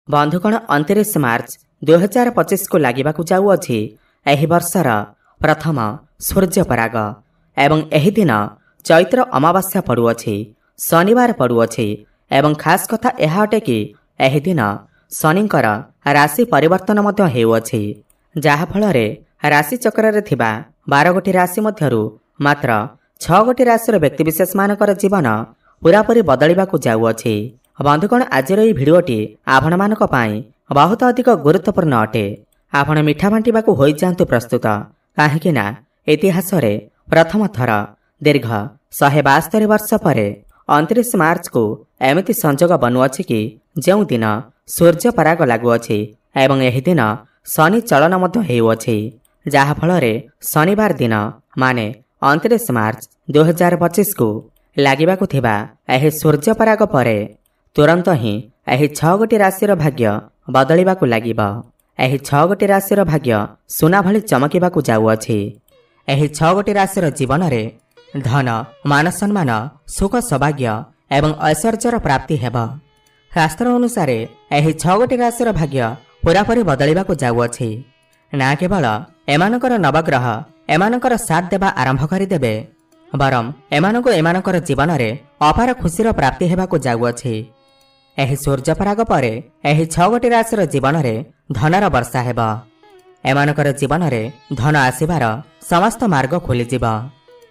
बंधुगण 29 मार्च 2025 को लगवाक जाऊँगी एह वर्षर प्रथम सूर्यपराग एवं एही दिन चैत्र अमावास्या पड़ुअछि शनिवार पड़ुअछि एवं खास कथा यह अटे कि एही दिन शनिंकर राशि परिवर्तन मध्य हेउअछि जहा फलरे राशि चक्र थिबा 12 गोटी राशि मध्यरु मात्र 6 गोटी राशिर व्यक्तिविशेष मानकर जीवन पूरापूरी बदलिबाकु जाउअछि। बंधुगण आजिर यह भिडियोटी आपण मानक पाई बहुत अधिक गुरुत्वपूर्ण अटे। आपण मिठा बांटिबाकु होई जांतु प्रस्तुत काहेकि ना इतिहास रे प्रथम थर दीर्घ 172 वर्ष पर 29 मार्च को एमिति संजोग बनुअछि कि जेउ दिन सूर्य पराग लागुअछि एवं एही दिन शनि चलन मध्य हेउअछि जहा फलरे शनिवार दिन माने 29 मार्च 2025 को लागिबाकु थिबा एही सूर्य पराग परे तुरंत ही एही 6 गोटी राशिर भाग्य बदलिबाकु लागिबा। एही 6 गोटी राशिर भाग्य सुना भली चमकिबाकु जाउअछि। एही 6 गोटी राशिर जीवन रे धन मान सम्मान सुख सौभाग्य एवं ऐश्वर्यर प्राप्ति हेब। शास्त्र अनुसार एही 6 गोटी राशिर भाग्य पूरापूरी बदलिबाकु जाउअछि। ना केवल एमानकर नवग्रह एमानकर साथ देबा आरंभ करिदेबे बरम एमानको एमानकर जीवन रे अपार खुशीर प्राप्ति हेबाकु जाउअछि। एही सूर्यपराग परे एही 6 गोटी राशिर जीवन रे धनर वर्षा हेब। एमानकर जीवन रे धन आसीबार समस्त मार्ग खोलिजिब।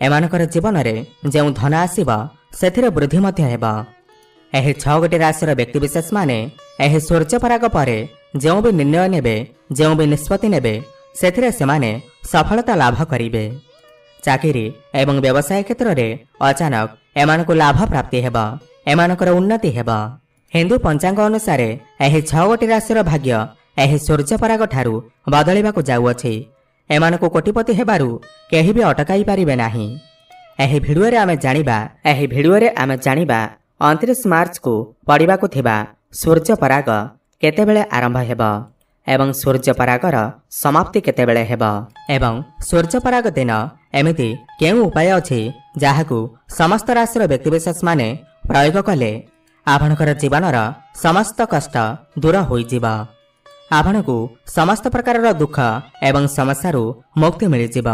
एमानकर जीवन रे जेउ धन आसीब सेथिरे वृद्धि मध्य हेब। एही 6 गोटी राशिर व्यक्तिविशेष माने एही सूर्यपराग परे जेउ भी निर्णय नेबे जेउ भी निष्पत्ति नेबे सेथिरे सेमाने सफलता लाभ करिवे। चाकरी एवं व्यवसाय क्षेत्र रे अचानक एमानको लाभ प्राप्ति हेब। एमानकर उन्नति हेब। हिंदू पंचांग अनुसार एही 6 गोटी राशिर भाग्य एही सूर्यपराग ठारू बदलिबाकु जाउअछि। एमानको कोटिपति हेबारु केही भी अटकाई पारिबे नाही। एही भिडियोरे आमे जानिबा 29 मार्च को पड़िबाकु थिबा सूर्यपराग केतेबेले आरंभ हेब एवं सूर्यपरागर समाप्ति केतेबेले हेब एवं सूर्यपराग दिन एमिति केउ उपाय अछि जाहाकु समस्त राशिर व्यक्तिविशेष माने प्रयोग कले आपणकर जीवनर समस्त कष्ट दूर होइजिबा। आपणकु समस्त प्रकार दुख एवं समस्यारु मुक्ति मिलिजिब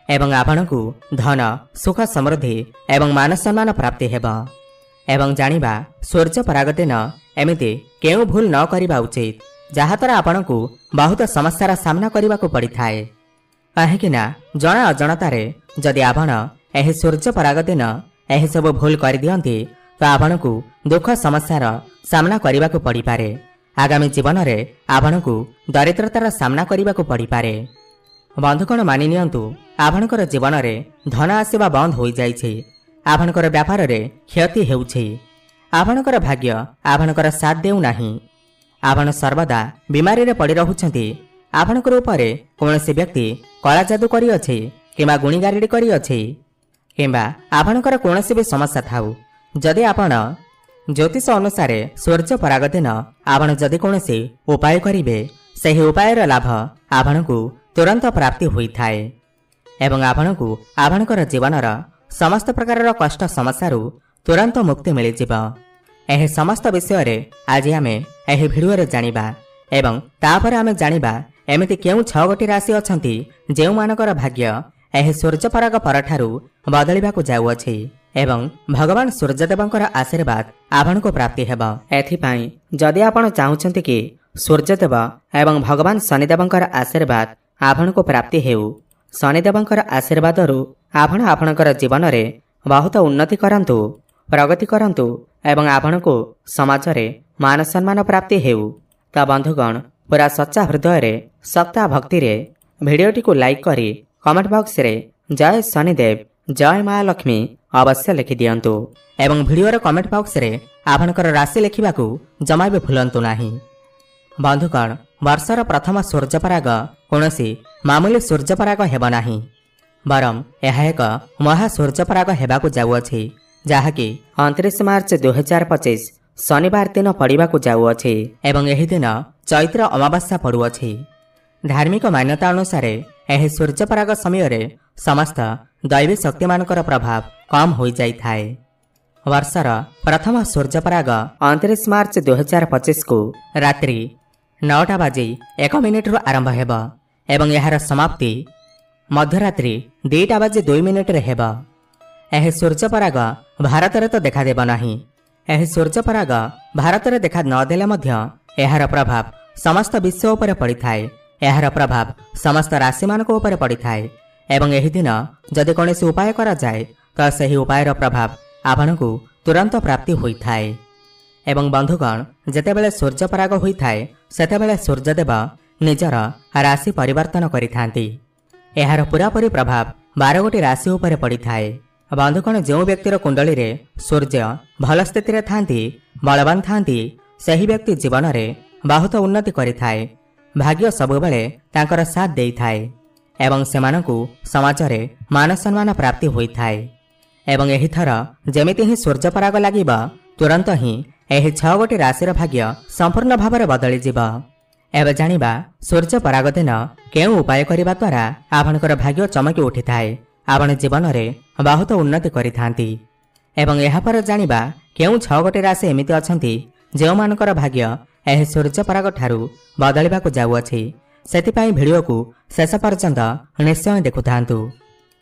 एवं आपणकु धन सुख समृद्धि एवं मान सम्मान प्राप्ति हेब। एवं जानिबा सूर्यपराग दिन एमिति केउ भूल न करिबा उचित जहाद्वारा आपणकु बहुत समस्यार सामना करिबाकु पड़िथाए। काहेकि ना जणा अजणतारे जदि आपण एही सूर्यपराग दिन एही सब भूल करि दियंती तो आपणकु दुख समस्यार सामना करिबाकु पड़िपारे। आगामी जीवन रे आपणकु दरिद्रतार सामना करिबाकु पड़िपारे। बंधुगण मानि नियंतु आपणकर जीवन रे धन आसीबा बंद होई जाइछि। आपणकर व्यापार रे क्षति हेउछि। आपणकर भाग्य आपणकर साथ देउ नाही। आपण सर्वदा बीमारी रे पड़ी रहुछंती। आपणकर उपरे कोनोसी व्यक्ति कला जादू करी अछि किबा गुणीगारिडी करी अछि किबा आपणकर कोनोसी भी समस्या थाउ जदि आपण ज्योतिष अनुसार सूर्यपराग दिन आपण जदि कोनोसी उपाय करिवे सही उपायर लाभ आपणकु तुरंत प्राप्ति होई थाए एवं आपणकु आपणकर जीवनर समस्त प्रकार कष्ट समस्यारु तुरंत मुक्ति मिल जिबा। एही समस्त विषय रे आज आमे एही भिडियो रे जानिबा एवं तापर आमे जानिबा एमिति केउ 6 गोटी राशि अछंती जेउ मानकर भाग्य एही सूर्यपराग परठारु बदलिबाकु जाउअछि एवं भगवान सूर्यदेवंकर आशीर्वाद आपणको प्राप्ति हेब। एथिपाई जदि आपण चाहुछंती कि सूर्यदेव एवं भगवान शनिदेवंकर आशीर्वाद आपणको प्राप्ति हेउ शनिदेवंकर आशीर्वादरु आपण आपणकर जीवन रे बहुत उन्नति करंतु प्रगति करंतु एवं आपणको समाज रे मान सम्मान प्राप्ति हेउ। ता बंधुगण पूरा सच्चा हृदय रे सत्ता भक्ति रे भिडियोटी को लाइक करी कमेंट बॉक्स रे जय शनिदेव जय माँ लक्ष्मी अवश्य लिखि दियंतु एवं भिडियोर कमेंट बॉक्स रे आपणकर राशि लिखिबाकु जमा भी भूलंतु नाही। बंधुगण वर्षर प्रथम सूर्यपराग कोनोसी मामूली सूर्यपराग हेब नाही बरम यह एक महा सूर्यपराग हेबाकु जाउअछि जहाँकि 29 मार्च 2025 शनिवार दिन पड़िबाकु जाउअछि एवं एही दिन चैत्र अमावास्या पड़ुअछि। धार्मिक मान्यता अनुसार एही सूर्यपराग समय रे समस्त दैवी शक्ति मानकर प्रभाव कम होई जाई थाए। वर्षर प्रथम सूर्यपराग 29 मार्च 2025 को रात्रि 9:01 आरंभ हेब एवं यार समाप्ति मध्यरात्रि 2:02 हेब। यह सूर्यपराग भारत में तो देखादेव नहीं। यह सूर्यपराग भारत में देखा नदेले यार प्रभाव समस्त विश्व उपर पड़ी थाए। यार प्रभाव समस्त राशि मानक उपर पड़ी थाए एवं यही दिन जदि कौन उपाय करा जाए तो सही उपायर प्रभाव आपनकु तुरंत प्राप्ति होता है। एवं बंधुगण जेतेबेले सूर्यपराग होता है सेतेबेले सूर्यदेव निजर राशि परिवर्तन करिथांती। यार पूरापूरी प्रभाव 12 गोटी राशि उपर पड़ी थाए। बंधुगण जो व्यक्तिर कुंडली रे सूर्य भल स्थिति रे थांती बलवान थांती सही व्यक्ति जीवन में बहुत उन्नति करिथाए। भाग्य सबुबेले तांकर साथ देई थाए एवं सेमानकु समाज रे मान सम्मान प्राप्ति होइथाए। एवं एही थर जेमिति ही सूर्यपराग लागिबा तुरंत ही एही 6 गोटी राशिर भाग्य संपूर्ण भाव में बदली जिबा। एबे जानिबा सूर्यपराग दिन केउ उपाय करिबा द्वारा आपनकर भाग्य चमकी उठिथाए। आपण जीवन में बहुत उन्नति करिथांती। एवं एहा पर जानिबा केउ 6 गोटी राशि एमिति अछंती जो मानकर भाग्य एही सूर्यपराग ठारू बदलिबाकु जाउअछि। सेतिपाई भिडियो को शेष पर्यंत निश्चय देखुथांतु।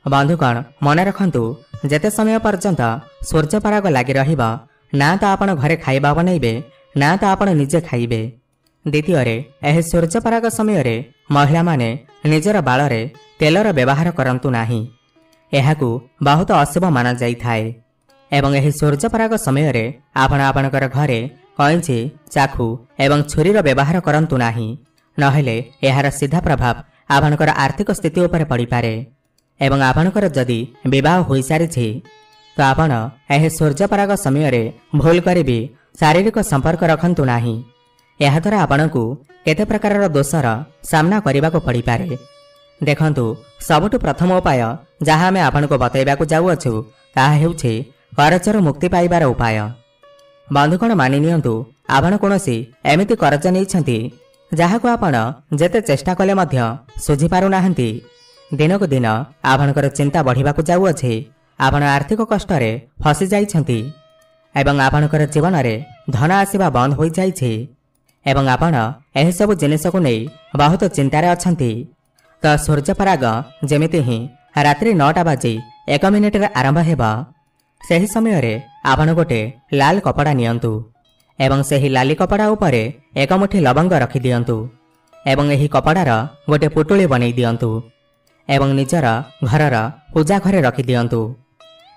बंधुगण मन रखंतु जेते समय पर्यंत सूर्यपराग लगी रहिबा ना तो आपण घरे खाइबा बनइबे ना तो आपण निजे खाइबे। द्वितीय एही सूर्यपराग समय रे महिला माने निजर बाଳରେ तेलर व्यवहार करंतु नाही। एहाकु बहुत अशुभ माना जाई थाए। एवं एही सूर्यपराग समय रे आपण आपणकर घरे कैंची चाकू एवं छुरीर व्यवहार करंतु नाही। नहेले यार सीधा प्रभाव आपणकर आर्थिक स्थिति उपर पड़ी पारे। एवं आपणकर जदि विवाह हो सारी तो आपण एही सूर्यपराग समय रे भूल करी भी शारीरिक संपर्क रखंतु नाही। यह द्वारा आपणकु केते प्रकार दोषर सामना करने पड़ी पारे। देखंतु सबुठु प्रथम उपाय जहाँ आमे आपणको बतैबाकु जाउअछु ताहा हेउछि कर्जर मुक्ति पाइबार उपाय। बंधुगण मानि नियंतु आपण कोनोसी एमिति कर्ज नैछंती जहाको आपण जेते चेष्टा कले मध्य सुझी पारु नाहंती। दिनकु दिन आपणकर चिंता बढ़िबाकु जाउअछि। आपण आर्थिक कष्टरे फसी जाइछंती एवं आपणकर जीवन रे धन आसीबा बंद होई जाइछि एवं आपण एही सब जिनिसकु नै बहुत चिंतारे अछंती। तो सूर्यपराग जेमिति ही रात्रि 9:01 आरंभ हेबा सही समय रे आपण गोटे लाल कपड़ा नियंतु एवं सही लाली कपड़ा उपरे एक मुठी लवंग रखि दियंतु एवं एही कपड़ार गोटे पुटुली बनै दियंतु एवं निजर घरर पूजा घरे रखि दियंतु।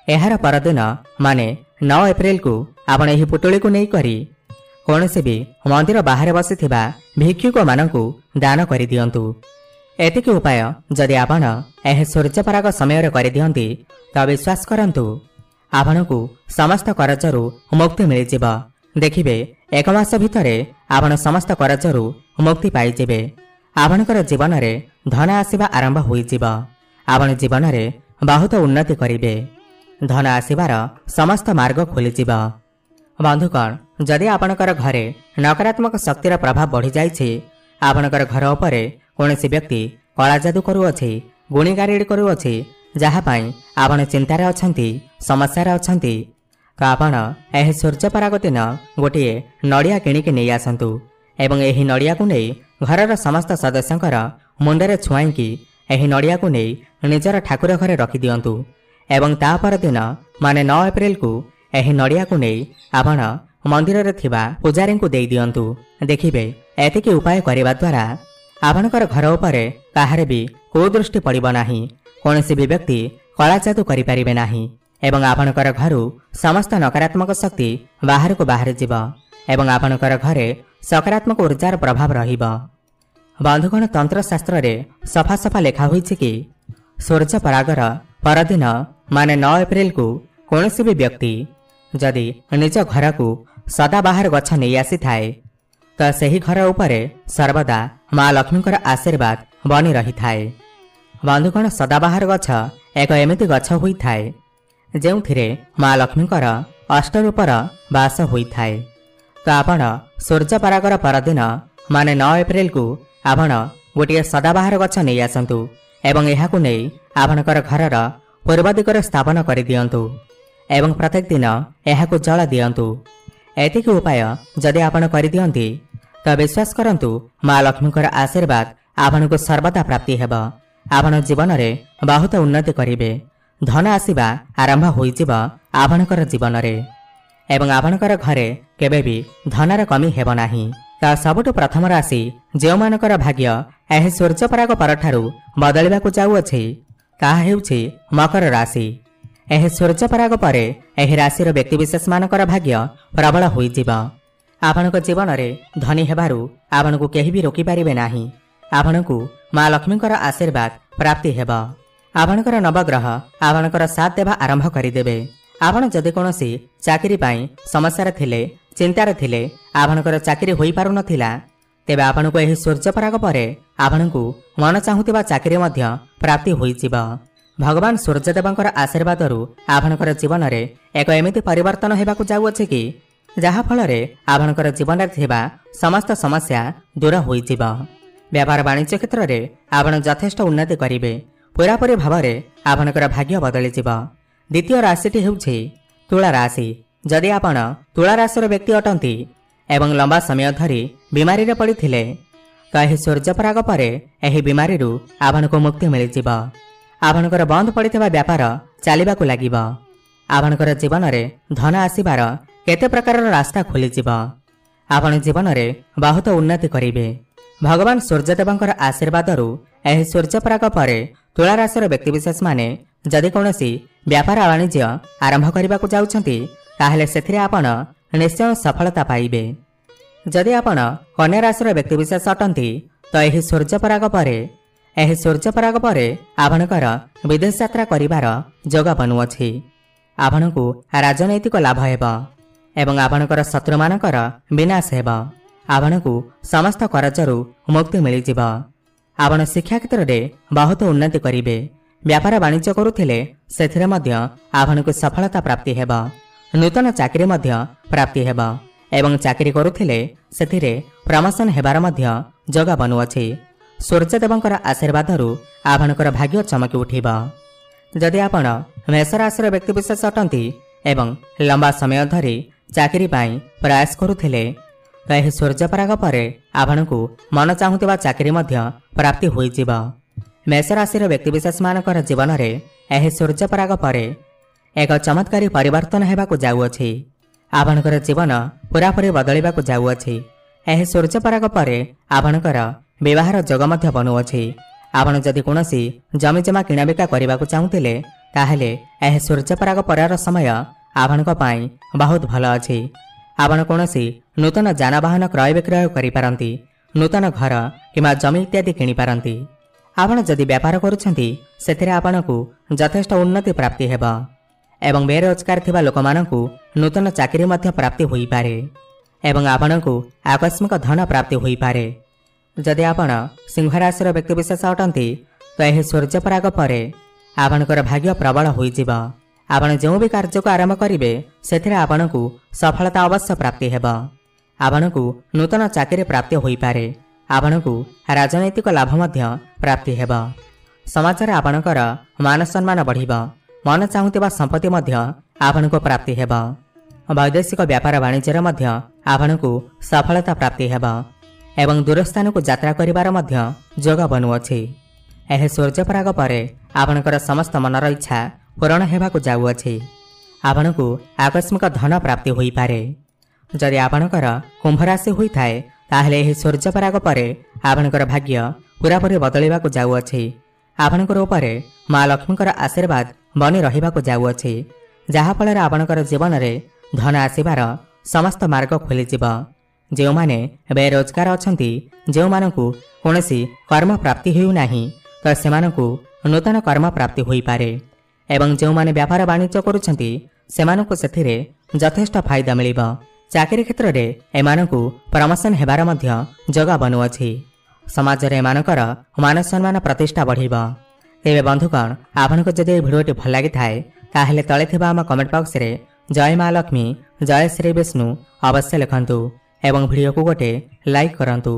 एहार परदिन माने 9 एप्रिल को आपण एही पुटुली को नै करी कोनसे भी मंदिर बाहर बसिथिबा भिक्षुक मानकु दान करि दियंतु। एतिकी उपाय जदि आपण एही सूर्यपराग समय रे करि दियंती तो विश्वास करंतु आपणकु समस्त कर्जरु मुक्ति मिल जिबा। देखिबे 1 मास भितरे आपण समस्त कर्जरु मुक्ति पाई जिबे। आपणकर जीवन रे धन आसीबा आरंभ होई जिबा। आपण जीवन रे बहुत उन्नति करिबे। धन आसीबार समस्त मार्ग खोली जिबा। बंधुगण जदि आपणकर घरे नकारात्मक शक्तिर प्रभाव बढ़ी जाइछि आपणकर घर उपरे कोनोसी व्यक्ति कला जादू करूअछि गुणीगारेडी करूअछि जहा पाई आपण चिंतार अछंती समस्या अछंती तो आपण एही सूर्यपराग दिन गोटे नड़िया किणिकी नहीं आसतु एवं एही नड़िया को नहीं घरर समस्त सदस्यंकर मुंडरे छुआईकी एही नड़िया को नहीं निजर ठाकुर घरे रखि दियंतु एवं ता पर दिन माने 9 एप्रिल को एही नड़िया को नहीं आपण मंदिर रे थिबा पुजारी को देई दियंतु। देखिबे एतिकी उपाय करिबा द्वारा आपणकर घर उपरे काहारे भी कुदृष्टि पड़िबो नाही। कोनोसी भी व्यक्ति कला जादू करि परिबे नाही एवं आपणकर घरु समस्त नकारात्मक शक्ति बाहर को बाहर जिबा एवं आपणकर घरे सकारात्मक ऊर्जार प्रभाव रहिबा। बंधुगण तंत्र शास्त्र रे सफा सफा लेखा होइछि कि सूर्यपरागर परदिन माने 9 एप्रिल को कोनोसी भी व्यक्ति जदि निज घर को सदा बाहर गछ नहीं आसी थाए तो सही घर उपरे सर्वदा माँ लक्ष्मीकर आशीर्वाद बनी रही थाए। बंधुगण सदाबाहर गछ एक एमिति गछ होई थाए जेउथिरे माँ लक्ष्मीकर अष्टरूपर वास होई थाए। तो आपण सूर्यपरागर परदिन माने 9 एप्रिल को आपण गोटे सदाबाहर गछ नहीं आसतु एवं एहाकु नहीं आपणकर घरर पूर्व दिगरे स्थापन कर दियंतु ଏବଂ ପ୍ରତ୍ୟେକ ଦିନ ଏହାକୁ ଜଳ ଦିଅନ୍ତୁ। ଏତିକି ଉପାୟ ଯଦି ଆପଣ କରିଦିଅନ୍ତି ତ ବିଶ୍ୱାସ କରନ୍ତୁ ମା ଲକ୍ଷ୍ମୀଙ୍କର ଆଶୀର୍ବାଦ ଆପଣଙ୍କୁ ସର୍ବଦା ପ୍ରାପ୍ତି ହେବ। ଆପଣ ଜୀବନରେ ବହୁତ ଉନ୍ନତି କରିବେ। ଧନ ଆସିବା ଆରମ୍ଭ ହୋଇଯିବ ଆପଣଙ୍କର ଜୀବନରେ ଏବଂ ଆପଣଙ୍କର ଘରେ କେବେ ବି ଧନର କମି ହେବ ନାହିଁ। ତ ସବୁଠୁ ପ୍ରଥମ ରାଶି ଯେଉଁମାନଙ୍କର ଭାଗ୍ୟ ଏହି ସୂର୍ଯ୍ୟପରାଗ ପରଠାରୁ ବଦଳିବାକୁ ଯାଉଅଛି ତାହା ହେଉଛି ମକର ରାଶି। ଏହି ସୂର୍ଯ୍ୟପରାଗ ପରେ ଏହି ରାଶିର ବ୍ୟକ୍ତିବିଶେଷମାନଙ୍କର ଭାଗ୍ୟ ପ୍ରବଳ ହୋଇଯିବ। ଆପଣଙ୍କ ଜୀବନରେ ଧନୀ ହେବାରୁ ଆପଣଙ୍କୁ କେହି ବି ରୋକିପାରିବେ ନାହିଁ। ଆପଣଙ୍କୁ ମା ଲକ୍ଷ୍ମୀଙ୍କର ଆଶୀର୍ବାଦ ପ୍ରାପ୍ତି ହେବ। ଆପଣଙ୍କର ନବଗ୍ରହ ଆପଣଙ୍କର ସାଥ ଦେବା ଆରମ୍ଭ କରିଦେବେ। ଆପଣ ଯଦି କୌଣସି ଚାକିରି ପାଇଁ ସମସ୍ୟାରେ ଥିଲେ, ଚିନ୍ତାରେ ଥିଲେ, ଆପଣଙ୍କର ଚାକିରି ହୋଇପାରୁନଥିଲା, ତେବେ ଆପଣଙ୍କୁ ଏହି ସୂର୍ଯ୍ୟପରାଗ ପରେ ଆପଣଙ୍କୁ ମନ ଚାହୁଁଥିବା ଚାକିରି ମଧ୍ୟ ପ୍ରାପ୍ତି ହୋଇଯିବ। ଭଗବାନ ସୂର୍ଯ୍ୟଦେବଙ୍କର ଆଶୀର୍ବାଦରୁ ଆପଣଙ୍କର ଜୀବନରେ ଏକ ଏମିତି ପରିବର୍ତ୍ତନ ହେବାକୁ ଯାଉଅଛି କି ଯାହାଫଳରେ ଆପଣଙ୍କର ଜୀବନରେ ଥିବା ସମସ୍ତ ସମସ୍ୟା ଦୂର ହୋଇଯିବ। ବ୍ୟାପାର ବାଣିଜ୍ୟ କ୍ଷେତ୍ରରେ ଆପଣ ଯଥେଷ୍ଟ ଉନ୍ନତି କରିବେ। ପୂରାପୂରି ଭାବରେ ଆପଣଙ୍କର ଭାଗ୍ୟ ବଦଳିଯିବ। ଦ୍ୱିତୀୟ ରାଶିଟି ହେଉଛି ତୁଳା ରାଶି। ଯଦି ଆପଣ ତୁଳା ରାଶିର ବ୍ୟକ୍ତି ଅଟନ୍ତି ଏବଂ ଲମ୍ବା ସମୟ ଧରି ବିମାରୀରେ ପଡ଼ିଥିଲେ ତ ଏହି ସୂର୍ଯ୍ୟପରାଗ ପରେ ଏହି ବିମାରୀରୁ ଆପଣଙ୍କୁ ମୁକ୍ତି ମିଳିଯିବ। ଆପଣଙ୍କର ବନ୍ଦ ପଡ଼ିଥିବା ବ୍ୟାପାର ଚାଲିବାକୁ ଲାଗିବ। ଆପଣଙ୍କର ଜୀବନରେ ଧନ ଆସିବାର କେତେ ପ୍ରକାରର ରାସ୍ତା ଖୋଲିଯିବ। ଆପଣ ଜୀବନରେ ବହୁତ ଉନ୍ନତି କରିବେ। ଭଗବାନ ସୂର୍ଯ୍ୟଦେବଙ୍କର ଆଶୀର୍ବାଦରୁ ଏହି ସୂର୍ଯ୍ୟପରାଗ ପରେ ତୁଳା ରାଶିର ବ୍ୟକ୍ତିବିଶେଷମାନେ ଯଦି କୌଣସି ବ୍ୟାପାର ବାଣିଜ୍ୟ ଆରମ୍ଭ କରିବାକୁ ଯାଉଛନ୍ତି ତାହେଲେ ସେଥିରେ ଆପଣ ନିଶ୍ଚୟ ସଫଳତା ପାଇବେ। ଯଦି ଆପଣ କନ୍ୟା ରାଶିର ବ୍ୟକ୍ତିବିଶେଷ ଅଟନ୍ତି ତ ଏହି ସୂର୍ଯ୍ୟପରାଗ ପରେ ଆପଣଙ୍କର ବିଦେଶ ଯାତ୍ରା କରିବାର ଯୋଗ ବନୁଅଛି। ଆପଣଙ୍କୁ ରାଜନୈତିକ ଲାଭ ହେବ ଏବଂ ଆପଣଙ୍କର ଶତ୍ରୁମାନଙ୍କର ବିନାଶ ହେବ। ଆପଣଙ୍କୁ ସମସ୍ତ କରଜରୁ ମୁକ୍ତି ମିଳିଯିବ। ଆପଣ ଶିକ୍ଷା କ୍ଷେତ୍ରରେ ବହୁତ ଉନ୍ନତି କରିବେ। ବ୍ୟାପାର ବାଣିଜ୍ୟ କରୁଥିଲେ ସେଥିରେ ମଧ୍ୟ ଆପଣଙ୍କୁ ସଫଳତା ପ୍ରାପ୍ତି ହେବ। ନୂତନ ଚାକିରି ମଧ୍ୟ ପ୍ରାପ୍ତି ହେବ ଏବଂ ଚାକିରି କରୁଥିଲେ ସେଥିରେ ପ୍ରମୋଶନ ହେବାର ମଧ୍ୟ ଯୋଗ ବନୁଅଛି। ସୂର୍ଯ୍ୟଦେବଙ୍କର ଆଶୀର୍ବାଦରୁ ଆପଣଙ୍କର ଭାଗ୍ୟ ଚମକି ଉଠିବ। ଯଦି ଆପଣ ମେଷ ରାଶିର ବ୍ୟକ୍ତିବିଶେଷ ଅଟନ୍ତି ଏବଂ ଲମ୍ବା ସମୟ ଧରି ଚାକିରି ପାଇଁ ପ୍ରୟାସ କରୁଥିଲେ ତ ଏହି ସୂର୍ଯ୍ୟପରାଗ ପରେ ଆପଣଙ୍କୁ ମନ ଚାହୁଁଥିବା ଚାକିରି ମଧ୍ୟ ପ୍ରାପ୍ତି ହୋଇଯିବ। ମେଷ ରାଶିର ବ୍ୟକ୍ତିବିଶେଷମାନଙ୍କର ଜୀବନରେ ଏହି ସୂର୍ଯ୍ୟପରାଗ ପରେ ଏକ ଚମତ୍କାରୀ ପରିବର୍ତ୍ତନ ହେବାକୁ ଯାଉଅଛି। ଆପଣଙ୍କର ଜୀବନ ପୂରାପୂରି ବଦଳିବାକୁ ଯାଉଅଛି। ଏହି ସୂର୍ଯ୍ୟପରାଗ ପରେ ଆପଣଙ୍କର ବିବାହର ଯୋଗ ମଧ୍ୟ ବନୁଅଛି। ଆପଣ ଯଦି କୌଣସି ଜମିଜମା କିଣାବିକା କରିବାକୁ ଚାହୁଁଥିଲେ ତାହେଲେ ଏହି ସୂର୍ଯ୍ୟପରାଗ ପରର ସମୟ ଆପଣଙ୍କ ପାଇଁ ବହୁତ ଭଲ ଅଛି। ଆପଣ କୌଣସି ନୂତନ ଯାନବାହନ କ୍ରୟ ବିକ୍ରୟ କରିପାରନ୍ତି, ନୂତନ ଘର କିମ୍ବା ଜମି ଇତ୍ୟାଦି କିଣିପାରନ୍ତି। ଆପଣ ଯଦି ବେପାର କରୁଛନ୍ତି ସେଥିରେ ଆପଣଙ୍କୁ ଯଥେଷ୍ଟ ଉନ୍ନତି ପ୍ରାପ୍ତି ହେବ ଏବଂ ବେରୋଜଗାର ଥିବା ଲୋକମାନଙ୍କୁ ନୂତନ ଚାକିରି ମଧ୍ୟ ପ୍ରାପ୍ତି ହୋଇପାରେ ଏବଂ ଆପଣଙ୍କୁ ଆକସ୍ମିକ ଧନ ପ୍ରାପ୍ତି ହୋଇପାରେ। ଯଦି ଆପଣ ସିଂହ ରାଶିର ବ୍ୟକ୍ତିବିଶେଷ ଅଟନ୍ତି ତ ଏହି ସୂର୍ଯ୍ୟପରାଗ ପରେ ଆପଣଙ୍କର ଭାଗ୍ୟ ପ୍ରବଳ ହୋଇଯିବ। ଆପଣ ଯେଉଁ ବି କାର୍ଯ୍ୟକୁ ଆରମ୍ଭ କରିବେ ସେଥିରେ ଆପଣଙ୍କୁ ସଫଳତା ଅବଶ୍ୟ ପ୍ରାପ୍ତି ହେବ। ଆପଣଙ୍କୁ ନୂତନ ଚାକିରି ପ୍ରାପ୍ତି ହୋଇପାରେ। ଆପଣଙ୍କୁ ରାଜନୈତିକ ଲାଭ ମଧ୍ୟ ପ୍ରାପ୍ତି ହେବ। ସମାଜରେ ଆପଣଙ୍କର ମାନ ସମ୍ମାନ ବଢ଼ିବ। ମନ ଚାହୁଁଥିବା ସମ୍ପତ୍ତି ମଧ୍ୟ ଆପଣଙ୍କୁ ପ୍ରାପ୍ତି ହେବ। ବୈଦେଶିକ ବ୍ୟାପାର ବାଣିଜ୍ୟରେ ମଧ୍ୟ ଆପଣଙ୍କୁ ସଫଳତା ପ୍ରାପ୍ତି ହେବ ଏବଂ ଦୂରସ୍ଥାନକୁ ଯାତ୍ରା କରିବାର ମଧ୍ୟ ଯୋଗ ବନୁଅଛି। ଏହି ସୂର୍ଯ୍ୟପରାଗ ପରେ ଆପଣଙ୍କର ସମସ୍ତ ମନର ଇଚ୍ଛା ପୂରଣ ହେବାକୁ ଯାଉଅଛି। ଆପଣଙ୍କୁ ଆକସ୍ମିକ ଧନ ପ୍ରାପ୍ତି ହୋଇପାରେ। ଯଦି ଆପଣଙ୍କର କୁମ୍ଭ ରାଶି ହୋଇଥାଏ ତାହେଲେ ଏହି ସୂର୍ଯ୍ୟପରାଗ ପରେ ଆପଣଙ୍କର ଭାଗ୍ୟ ପୂରାପୂରି ବଦଳିବାକୁ ଯାଉଅଛି। ଆପଣଙ୍କର ଉପରେ ମା ଲକ୍ଷ୍ମୀଙ୍କର ଆଶୀର୍ବାଦ ବନି ରହିବାକୁ ଯାଉଅଛି, ଯାହାଫଳରେ ଆପଣଙ୍କର ଜୀବନରେ ଧନ ଆସିବାର ସମସ୍ତ ମାର୍ଗ ଖୋଲିଯିବ। ଯେଉଁମାନେ ବେରୋଜଗାର ଅଛନ୍ତି, ଯେଉଁମାନଙ୍କୁ କୌଣସି କର୍ମ ପ୍ରାପ୍ତି ହେଉନାହିଁ ତ ସେମାନଙ୍କୁ ନୂତନ କର୍ମ ପ୍ରାପ୍ତି ହୋଇପାରେ ଏବଂ ଯେଉଁମାନେ ବ୍ୟାପାର ବାଣିଜ୍ୟ କରୁଛନ୍ତି ସେମାନଙ୍କୁ ସେଥିରେ ଯଥେଷ୍ଟ ଫାଇଦା ମିଳିବ। ଚାକିରି କ୍ଷେତ୍ରରେ ଏମାନଙ୍କୁ ପ୍ରମୋଶନ ହେବାର ମଧ୍ୟ ଯୋଗ ବନୁଅଛି। ସମାଜରେ ଏମାନଙ୍କର ମାନ ସମ୍ମାନ ପ୍ରତିଷ୍ଠା ବଢ଼ିବ। ତେବେ ବନ୍ଧୁଗଣ, ଆପଣଙ୍କୁ ଯଦି ଏହି ଭିଡ଼ିଓଟି ଭଲ ଲାଗିଥାଏ ତାହେଲେ ତଳେ ଥିବା ଆମ କମେଣ୍ଟ ବକ୍ସରେ ଜୟ ମା ଲକ୍ଷ୍ମୀ, ଜୟ ଶ୍ରୀ ବିଷ୍ଣୁ ଅବଶ୍ୟ ଲେଖନ୍ତୁ ଏବଂ ଭିଡ଼ିଓକୁ ଗୋଟେ ଲାଇକ୍ କରନ୍ତୁ।